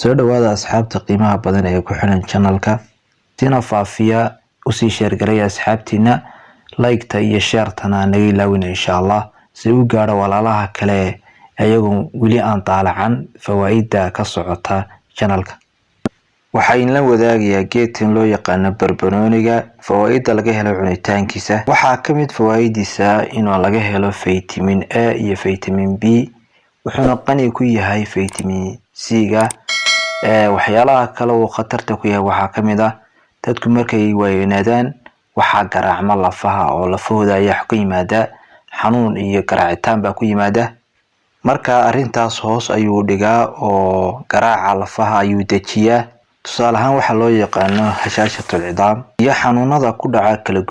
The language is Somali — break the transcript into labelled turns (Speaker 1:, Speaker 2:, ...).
Speaker 1: soo dhawaada asxaabta qiimaha badan ee ku xiran channelka tina faafiya u sii share gareeya asxaabtina like-ta iyo share-tana naga ilaawina insha Allah si uu gaaro walaalaha kale ayagu wili aan taalacan fawaa'ida ka socota channelka. waxaan la wadaagayaa geedkan loo yaqaan barbarooniga fawaa'ida laga helo cunitaankiisa. waxaa kamid fawaa'idiisa inuu laga helo vitamin A iyo vitamin B, wuxuuna qani ku yahay vitamin C-ga. waxyaalaha kale oo khatarta ku yahay waxaa kamid ah dadku markay weynaadaan waxaa garaacma lafaha oo lafahooda ayaa ku yimaada xanuun iyo garaacitaan baa ku yimaada. marka arintaas hoos ayuu dhigaa oo garaaca lafaha ayuu dejiyaa. tusaale ahaan waxa loo yaqaan hashaashatul cidaam iyo xanuunada ku dhaca kala